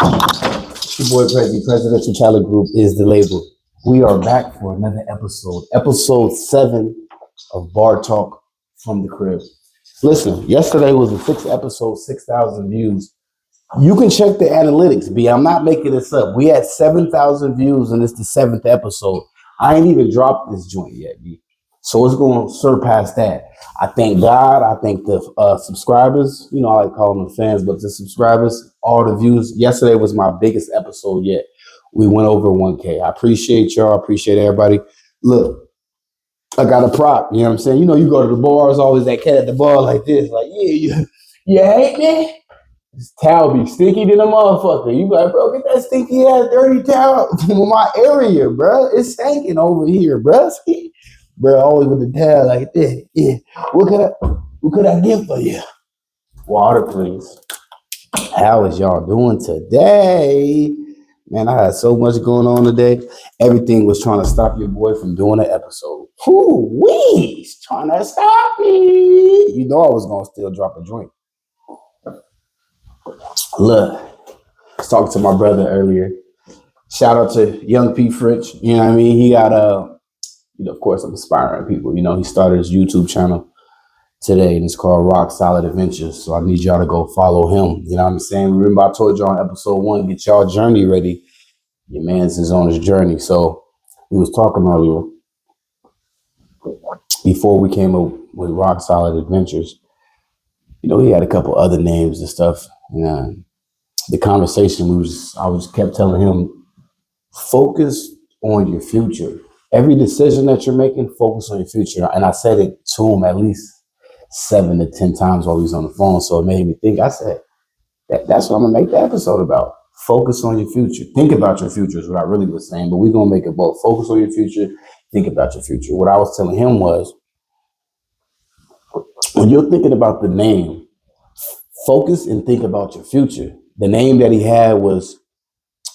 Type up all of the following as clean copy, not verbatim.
It's your boy Prezi, Presidential Talent Group is the label. We are back for another episode 7 of Bar Talk from the Crib. Listen, yesterday was the 6th episode, 6,000 views. You can check the analytics, B. I'm not making this up. We had 7,000 views and it's the 7th episode. I ain't even dropped this joint yet, B. So it's going to surpass that. I thank God. I thank the subscribers. You know, I like calling them fans, but the subscribers, all the views. Yesterday was my biggest episode yet. We went over 1K. I appreciate y'all. I appreciate everybody. Look, I got a prop. You know what I'm saying? You know, you go to the bars, always that cat at the bar like this. Like, you hate me? This towel be stinky than a motherfucker. You be like, bro, get that stinky ass dirty towel from my area, bro. It's stinking over here, bro. Bro, always with the towel like this. Yeah. What could I get for you? Water, please. How is y'all doing today? Man, I had so much going on today. Everything was trying to stop your boy from doing an episode. Whoo-wee! Trying to stop me. You know I was going to still drop a joint. Look, I was talking to my brother earlier. Shout out to Young P French. You know what I mean? He got of course, I'm inspiring people. You know, he started his YouTube channel today, and it's called Rock Solid Adventures. So I need y'all to go follow him. You know what I'm saying? Remember, I told y'all on episode 1, get y'all journey ready. Your man's is on his journey. So we was talking earlier before we came up with Rock Solid Adventures. You know, he had a couple other names and stuff. And the conversation I kept telling him, focus on your future. Every decision that you're making, focus on your future. And I said it to him at least 7 to 10 times while he was on the phone. So it made me think. I said, that's what I'm going to make the episode about. Focus on your future. Think about your future is what I really was saying. But we're going to make it both. Focus on your future. Think about your future. What I was telling him was, when you're thinking about the name, focus and think about your future. The name that he had was,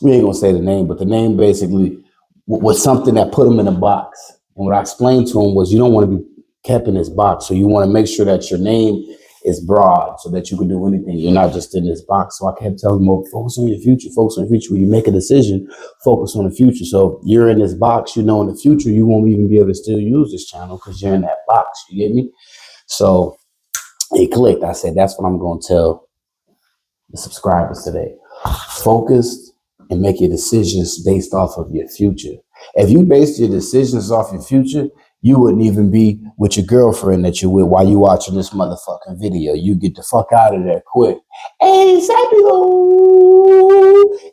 we ain't going to say the name, but the name basically was something that put him in a box. And what I explained to him was, you don't want to be kept in this box. So you want to make sure that your name is broad so that you can do anything. You're not just in this box. So I kept telling him, focus on your future, focus on your future. When you make a decision, focus on the future. So you're in this box, you know, in the future, you won't even be able to still use this channel because you're in that box. You get me? So it clicked. I said, that's what I'm going to tell the subscribers today. Focus and make your decisions based off of your future. If you based your decisions off your future, you wouldn't even be with your girlfriend that you're with while you watching this motherfucking video. You get the fuck out of there quick. Hey,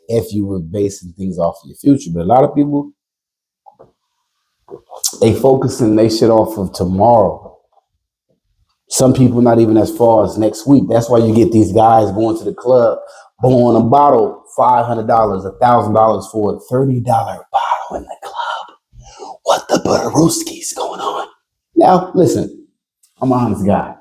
if you were basing things off of your future. But a lot of people, they focusing they shit off of tomorrow. Some people not even as far as next week. That's why you get these guys going to the club, blowing a bottle, $500, $1,000 for a $30 bottle in the club. What the Butterooski's going on? Now, listen, I'm an honest guy.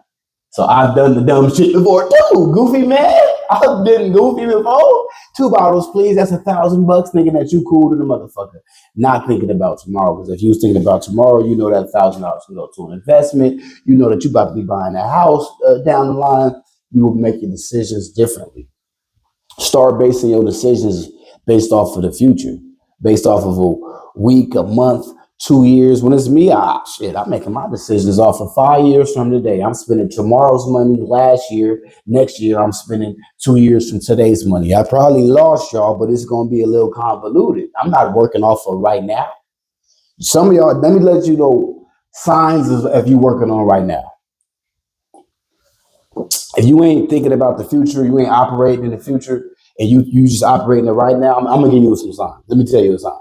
So I've done the dumb shit before too. Goofy, man. I've been goofy before. 2 bottles, please. That's $1,000 thinking that you cool to the motherfucker. Not thinking about tomorrow. Because if you was thinking about tomorrow, you know that $1,000 can go to an investment. You know that you about to be buying a house down the line. You will make your decisions differently. Start basing your decisions based off of the future. Based off of a week, a month, 2 years. When it's me, I'm making my decisions off of 5 years from today. I'm spending tomorrow's money last year. Next year, I'm spending 2 years from today's money. I probably lost y'all, but it's going to be a little convoluted. I'm not working off of right now. Some of y'all, let me let you know signs of if you working on right now. If you ain't thinking about the future, you ain't operating in the future, and you just operating it right now, I'm going to give you some signs. Let me tell you a sign.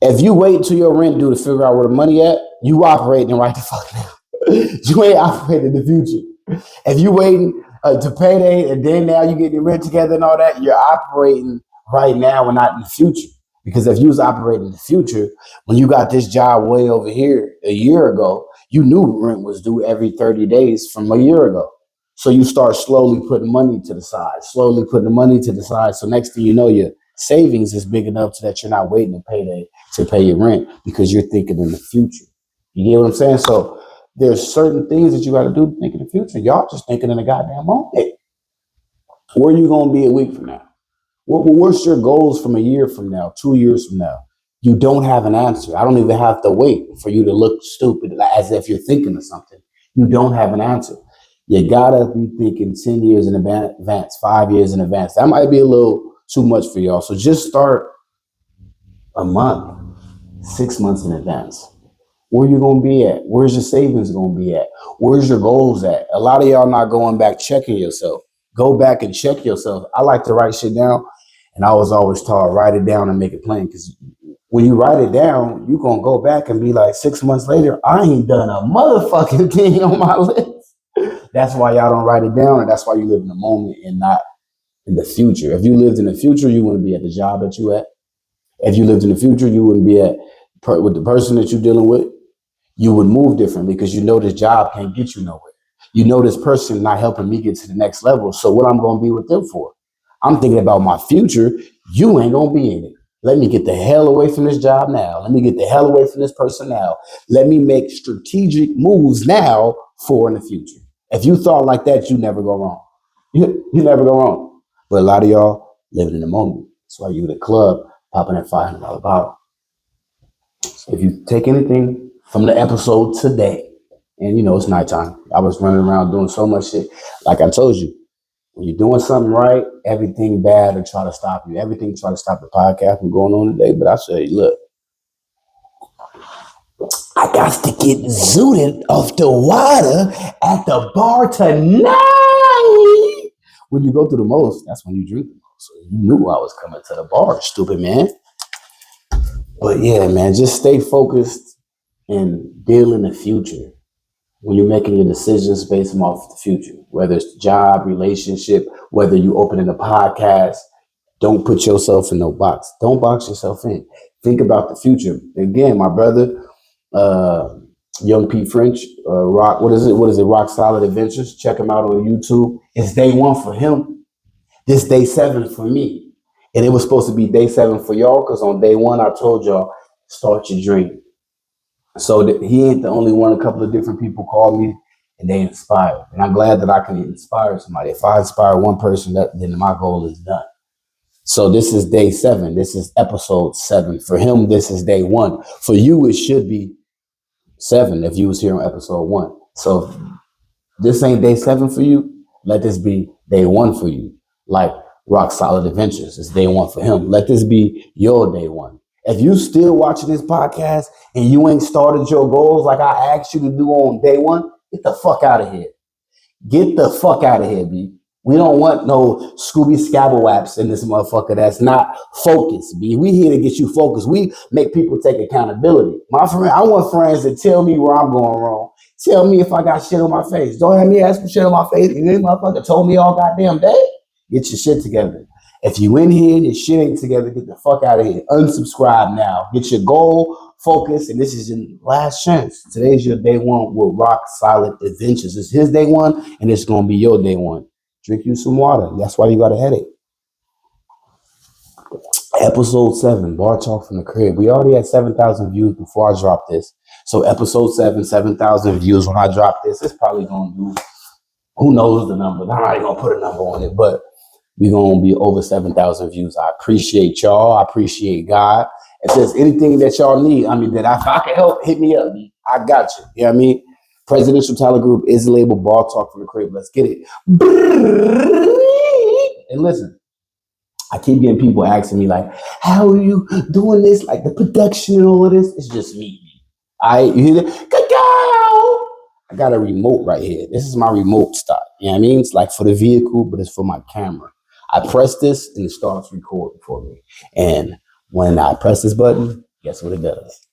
If you wait until your rent due to figure out where the money at, you operating right the fuck now. You ain't operating in the future. If you waiting to payday and then now you get your rent together and all that, you're operating right now and not in the future. Because if you was operating in the future, when you got this job way over here a year ago, you knew rent was due every 30 days from a year ago. So you start slowly putting money to the side, So next thing you know, your savings is big enough so that you're not waiting to payday to pay your rent because you're thinking in the future. You get what I'm saying? So there's certain things that you got to do to think in the future. Y'all just thinking in the goddamn moment. Where you going to be a week from now? What's your goals from a year from now, 2 years from now? You don't have an answer. I don't even have to wait for you to look stupid as if you're thinking of something. You don't have an answer. You gotta be thinking 10 years in advance, 5 years in advance. That might be a little too much for y'all. So just start a month, 6 months in advance. Where you gonna be at? Where's your savings gonna be at? Where's your goals at? A lot of y'all not going back checking yourself. Go back and check yourself. I like to write shit down, and I was always taught write it down and make it plain. Because when you write it down, you gonna go back and be like 6 months later, I ain't done a motherfucking thing on my list. That's why y'all don't write it down, and that's why you live in the moment and not in the future. If you lived in the future, you wouldn't be at the job that you at. If you lived in the future, you wouldn't be at with the person that you're dealing with. You would move differently because you know this job can't get you nowhere. You know this person not helping me get to the next level. So what I'm going to be with them for? I'm thinking about my future. You ain't going to be in it. Let me get the hell away from this job now. Let me get the hell away from this person now. Let me make strategic moves now for in the future. If you thought like that, you never go wrong. You never go wrong. But a lot of y'all living in the moment. That's why you at a club popping that $500 bottle. So if you take anything from the episode today, and you know it's nighttime, I was running around doing so much shit. Like I told you, when you're doing something right, everything bad will try to stop you. Everything try to stop the podcast from going on today. But I say, look, I got to get zooted off the water at the bar tonight. When you go through the most, that's when you drink the most. So you knew I was coming to the bar, stupid man. But yeah, man, just stay focused and deal in the future when you're making your decisions based off the future, whether it's job, relationship, whether you opening a podcast. Don't put yourself in no box. Don't box yourself in. Think about the future. Again, my brother, Young Pete French, Rock. What is it? Rock Solid Adventures. Check him out on YouTube. It's day 1 for him. This day 7 for me. And it was supposed to be day 7 for y'all because on day 1, I told y'all, start your dream. So he ain't the only one. A couple of different people called me and they inspired. And I'm glad that I can inspire somebody. If I inspire one person, then my goal is done. So this is day 7. This is episode 7. For him, this is day 1. For you, it should be 7 if you was here on episode 1. So if this ain't day 7 for you, let this be day 1 for you. Like Rock Solid Adventures, it's day 1 for him. Let this be your day 1. If you still watching this podcast and you ain't started your goals like I asked you to do on day 1, get the fuck out of here. Get the fuck out of here, B. We don't want no Scooby Scabberwaps in this motherfucker that's not focused, B. We here to get you focused. We make people take accountability. My friend, I want friends that tell me where I'm going wrong. Tell me if I got shit on my face. Don't have me ask for shit on my face. You motherfucker told me all goddamn day. Get your shit together. If you in here and your shit ain't together, get the fuck out of here. Unsubscribe now. Get your goal, focus, and this is your last chance. Today's your day 1 with Rock Solid Adventures. It's his day 1, and it's gonna be your day 1. Drink you some water. That's why you got a headache. Episode 7, Bar Talk from the Crib. We already had 7,000 views before I dropped this. So episode 7, 7,000 views. When I drop this, it's probably gonna do, who knows the number. I'm not even gonna put a number on it, but we're going to be over 7,000 views. I appreciate y'all. I appreciate God. If there's anything that y'all need, I mean, that if I can help, hit me up. I got you. You know what I mean? Presidential Talent Group is labeled Ball Talk from the Crib. Let's get it. And listen, I keep getting people asking me, like, how are you doing this? Like the production and all of this. It's just me. You hear that? Cacao! I got a remote right here. This is my remote stop. You know what I mean? It's like for the vehicle, but it's for my camera. I press this and it starts recording for me. And when I press this button, guess what it does?